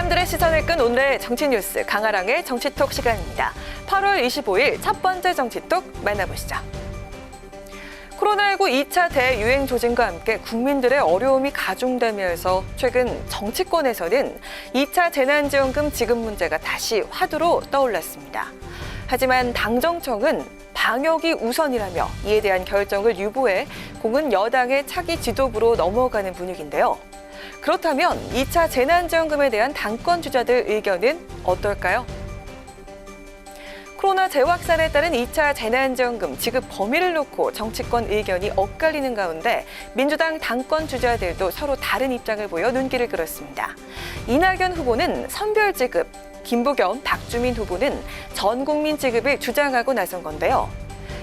사람들의 시선을 끈 오늘의 정치 뉴스 강아랑의 정치톡 시간입니다. 8월 25일 첫 번째 정치톡 만나보시죠. 코로나19 2차 대유행 조짐과 함께 국민들의 어려움이 가중되면서 최근 정치권에서는 2차 재난지원금 지급 문제가 다시 화두로 떠올랐습니다. 하지만 당정청은 방역이 우선이라며 이에 대한 결정을 유보해 공은 여당의 차기 지도부로 넘어가는 분위기인데요. 그렇다면 2차 재난지원금에 대한 당권 주자들 의견은 어떨까요? 코로나 재확산에 따른 2차 재난지원금 지급 범위를 놓고 정치권 의견이 엇갈리는 가운데 민주당 당권 주자들도 서로 다른 입장을 보여 눈길을 끌었습니다. 이낙연 후보는 선별지급, 김부겸, 박주민 후보는 전 국민 지급을 주장하고 나선 건데요.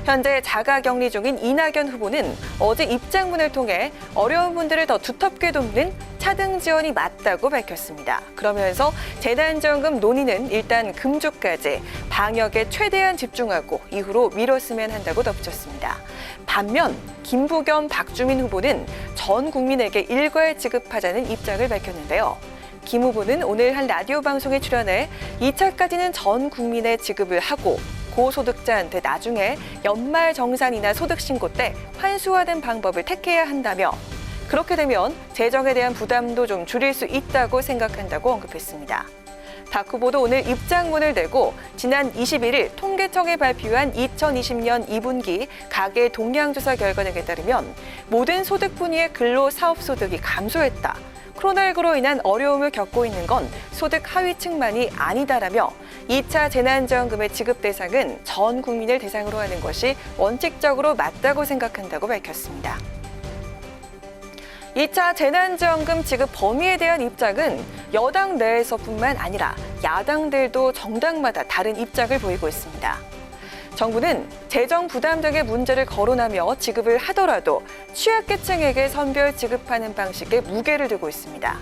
현재 자가격리 중인 이낙연 후보는 어제 입장문을 통해 어려운 분들을 더 두텁게 돕는 차등 지원이 맞다고 밝혔습니다. 그러면서 재난지원금 논의는 일단 금주까지 방역에 최대한 집중하고 이후로 미뤘으면 한다고 덧붙였습니다. 반면 김부겸, 박주민 후보는 전 국민에게 일괄 지급하자는 입장을 밝혔는데요. 김 후보는 오늘 한 라디오 방송에 출연해 2차까지는 전 국민에 지급을 하고 고소득자한테 나중에 연말정산이나 소득신고 때 환수하는 방법을 택해야 한다며 그렇게 되면 재정에 대한 부담도 좀 줄일 수 있다고 생각한다고 언급했습니다. 박 후보도 오늘 입장문을 내고 지난 21일 통계청이 발표한 2020년 2분기 가계 동향조사 결과 등에 따르면 모든 소득 분위의 근로사업소득이 감소했다. 코로나19로 인한 어려움을 겪고 있는 건 소득 하위층만이 아니다라며 2차 재난지원금의 지급 대상은 전 국민을 대상으로 하는 것이 원칙적으로 맞다고 생각한다고 밝혔습니다. 2차 재난지원금 지급 범위에 대한 입장은 여당 내에서뿐만 아니라 야당들도 정당마다 다른 입장을 보이고 있습니다. 정부는 재정 부담 등의 문제를 거론하며 지급을 하더라도 취약계층에게 선별 지급하는 방식에 무게를 두고 있습니다.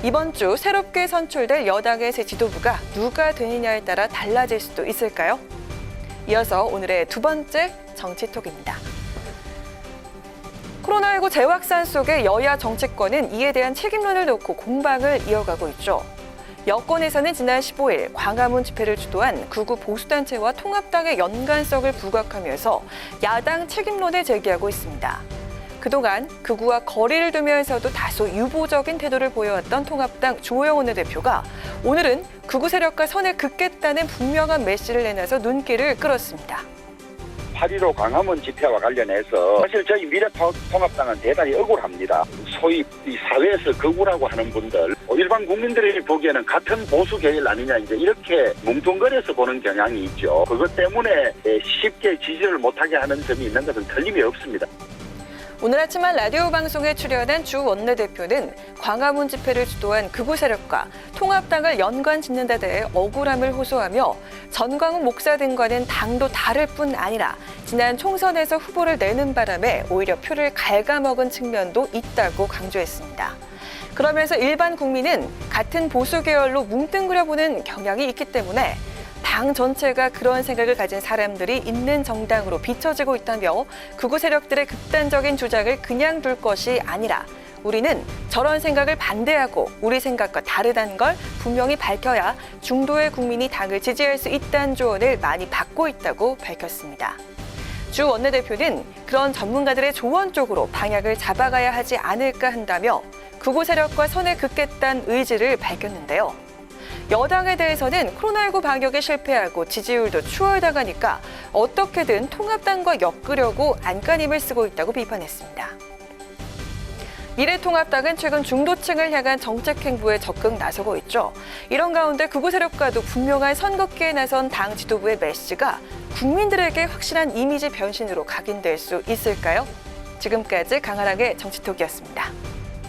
이번 주 새롭게 선출될 여당의 새 지도부가 누가 되느냐에 따라 달라질 수도 있을까요? 이어서 오늘의 두 번째 정치톡입니다. 코로나19 재확산 속에 여야 정치권은 이에 대한 책임론을 놓고 공방을 이어가고 있죠. 여권에서는 지난 15일 광화문 집회를 주도한 극우 보수단체와 통합당의 연관성을 부각하면서 야당 책임론을 제기하고 있습니다. 그동안 극우와 거리를 두면서도 다소 유보적인 태도를 보여왔던 통합당 조영원 대표가 오늘은 극우 세력과 선을 긋겠다는 분명한 메시지를 내놔서 눈길을 끌었습니다. 8.15 광화문 집회와 관련해서 사실 저희 미래통합당은 대단히 억울합니다. 소위 이 사회에서 극우라고 하는 분들 일반 국민들이 보기에는 같은 보수 계열 아니냐 이렇게 뭉뚱거려서 보는 경향이 있죠. 그것 때문에 쉽게 지지를 못하게 하는 점이 있는 것은 틀림이 없습니다. 오늘 아침 한 라디오 방송에 출연한 주 원내대표는 광화문 집회를 주도한 극우 세력과 통합당을 연관 짓는 데 대해 억울함을 호소하며 전광훈 목사 등과는 당도 다를 뿐 아니라 지난 총선에서 후보를 내는 바람에 오히려 표를 갉아먹은 측면도 있다고 강조했습니다. 그러면서 일반 국민은 같은 보수 계열로 뭉뚱그려 보는 경향이 있기 때문에 당 전체가 그런 생각을 가진 사람들이 있는 정당으로 비춰지고 있다며 극우 세력들의 극단적인 주장을 그냥 둘 것이 아니라 우리는 저런 생각을 반대하고 우리 생각과 다르다는 걸 분명히 밝혀야 중도의 국민이 당을 지지할 수 있다는 조언을 많이 받고 있다고 밝혔습니다. 주 원내대표는 그런 전문가들의 조언 쪽으로 방향을 잡아가야 하지 않을까 한다며 극우 세력과 선을 긋겠다는 의지를 밝혔는데요. 여당에 대해서는 코로나19 방역에 실패하고 지지율도 추월당하니까 어떻게든 통합당과 엮으려고 안간힘을 쓰고 있다고 비판했습니다. 미래통합당은 최근 중도층을 향한 정책 행보에 적극 나서고 있죠. 이런 가운데 극우 세력과도 분명한 선긋기에 나선 당 지도부의 메시지가 국민들에게 확실한 이미지 변신으로 각인될 수 있을까요? 지금까지 강아랑의 정치톡이었습니다.